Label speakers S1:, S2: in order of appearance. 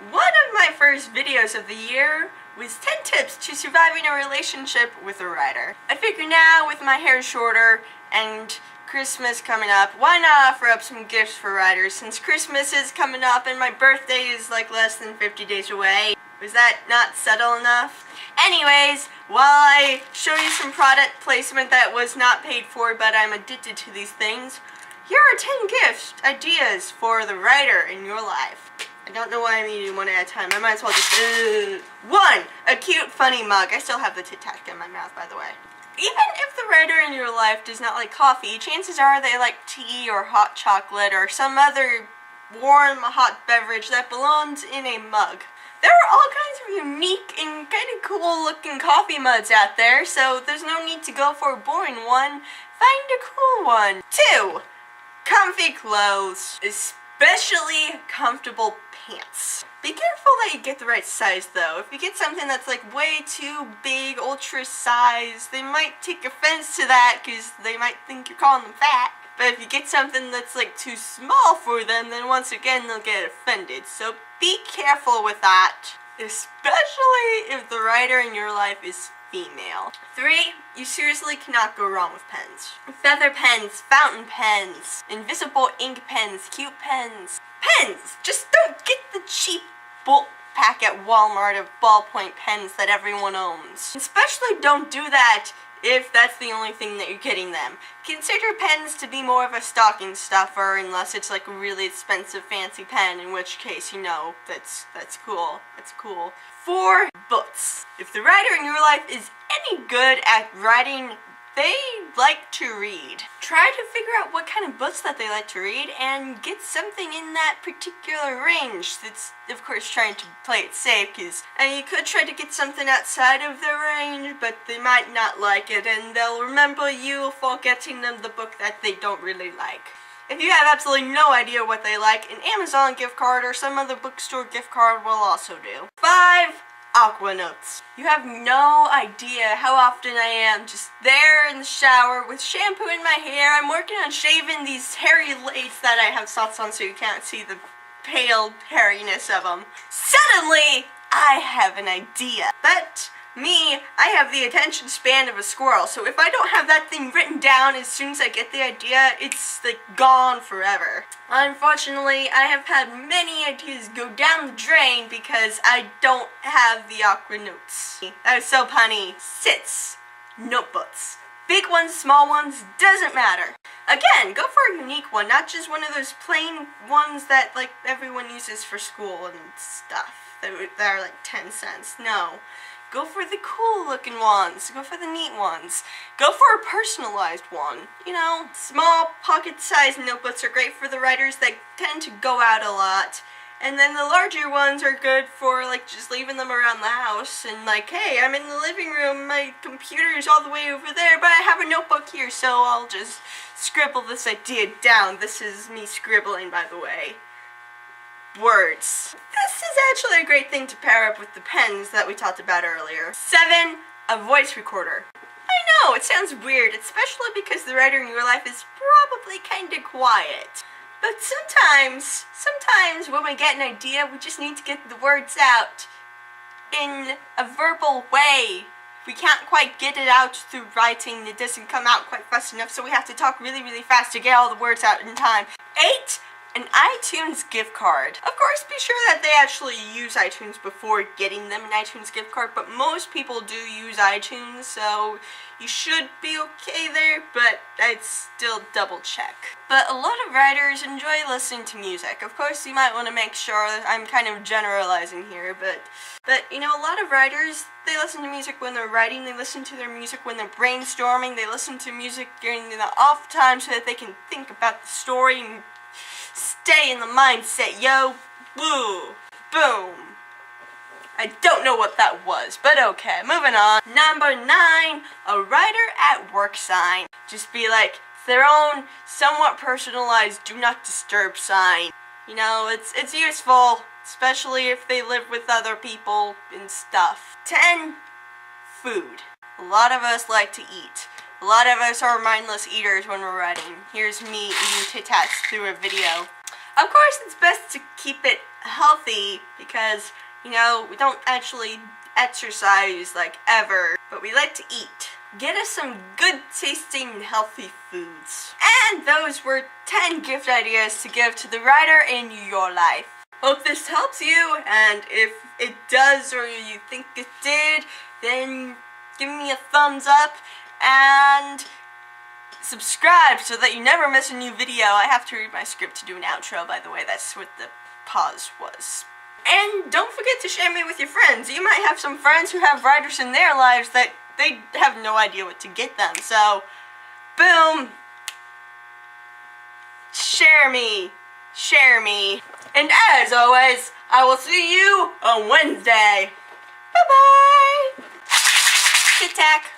S1: One of my first videos of the year was 10 tips to surviving a relationship with a writer. I figure now, with my hair shorter and Christmas coming up, why not offer up some gifts for writers, since Christmas is coming up and my birthday is like less than 50 days away. Was that not subtle enough? Anyways, while I show you some product placement that was not paid for, but I'm addicted to these things, here are 10 gift ideas for the writer in your life. I don't know why I'm eating one at a time. I might as well just... 1. A cute, funny mug. I still have the Tic Tac in my mouth, by the way. Even if the writer in your life does not like coffee, chances are they like tea or hot chocolate or some other warm, hot beverage that belongs in a mug. There are all kinds of unique and kind of cool looking coffee mugs out there, so there's no need to go for a boring one. Find a cool one. 2. Comfy clothes, especially comfortable pants. Be careful that you get the right size though. If you get something that's like way too big, ultra size, they might take offense to that because they might think you're calling them fat. But if you get something that's like too small for them, then once again they'll get offended. So be careful with that, especially if the writer in your life is female. 3. You seriously cannot go wrong with pens. Feather pens, fountain pens, invisible ink pens, cute pens. Pens! Just don't get the cheap bulk pack at Walmart of ballpoint pens that everyone owns. Especially don't do that if that's the only thing that you're getting them. Consider pens to be more of a stocking stuffer unless it's like a really expensive fancy pen, in which case, you know, that's cool. That's cool. 4. Books. If the writer in your life is any good at writing, they like to read. Try to figure out what kind of books that they like to read and get something in that particular range. That's, of course, trying to play it safe, and you could try to get something outside of their range, but they might not like it, and they'll remember you for getting them the book that they don't really like. If you have absolutely no idea what they like, an Amazon gift card or some other bookstore gift card will also do. 5. Aqua notes. You have no idea how often I am just there in the shower with shampoo in my hair. I'm working on shaving these hairy legs that I have spots on so you can't see the pale hairiness of them. Suddenly, I have an idea. But me, I have the attention span of a squirrel, so if I don't have that thing written down as soon as I get the idea, it's like gone forever. Unfortunately, I have had many ideas go down the drain because I don't have the aqua notes. That was so punny. 6. Notebooks. Big ones, small ones, doesn't matter. Again, go for a unique one, not just one of those plain ones that like everyone uses for school and stuff that are like 10 cents. No. Go for the cool looking ones. Go for the neat ones. Go for a personalized one. You know, small pocket-sized notebooks are great for the writers that tend to go out a lot. And then the larger ones are good for like just leaving them around the house and like, hey, I'm in the living room, my computer is all the way over there, but I have a notebook here, so I'll just scribble this idea down. This is me scribbling, by the way. Words. This is actually a great thing to pair up with the pens that we talked about earlier. 7. A voice recorder. I know, it sounds weird, especially because the writer in your life is probably kinda quiet. But sometimes when we get an idea, we just need to get the words out in a verbal way. We can't quite get it out through writing, it doesn't come out quite fast enough, so we have to talk really, really fast to get all the words out in time. 8. An iTunes gift card. Of course, be sure that they actually use iTunes before getting them an iTunes gift card, but most people do use iTunes, so you should be okay there, but I'd still double check. But a lot of writers enjoy listening to music. Of course, you might want to make sure, I'm kind of generalizing here, but you know, a lot of writers, they listen to music when they're writing, they listen to their music when they're brainstorming, they listen to music during the off time so that they can think about the story and stay in the mindset, yo. Woo. Boom. I don't know what that was, but okay, moving on. Number 9, a writer at work sign. Just be like their own, somewhat personalized do not disturb sign. You know, it's useful, especially if they live with other people and stuff. 10, food. A lot of us like to eat. A lot of us are mindless eaters when we're writing. Here's me eating Tic Tacs through a video. Of course, it's best to keep it healthy because, you know, we don't actually exercise like ever, but we like to eat. Get us some good tasting healthy foods. And those were 10 gift ideas to give to the writer in your life. Hope this helps you, and if it does or you think it did, then give me a thumbs up and subscribe so that you never miss a new video. I have to read my script to do an outro, by the way. That's what the pause was. And don't forget to share me with your friends. You might have some friends who have writers in their lives that they have no idea what to get them. So, boom. Share me. Share me. And as always, I will see you on Wednesday. Bye-bye. Good tack.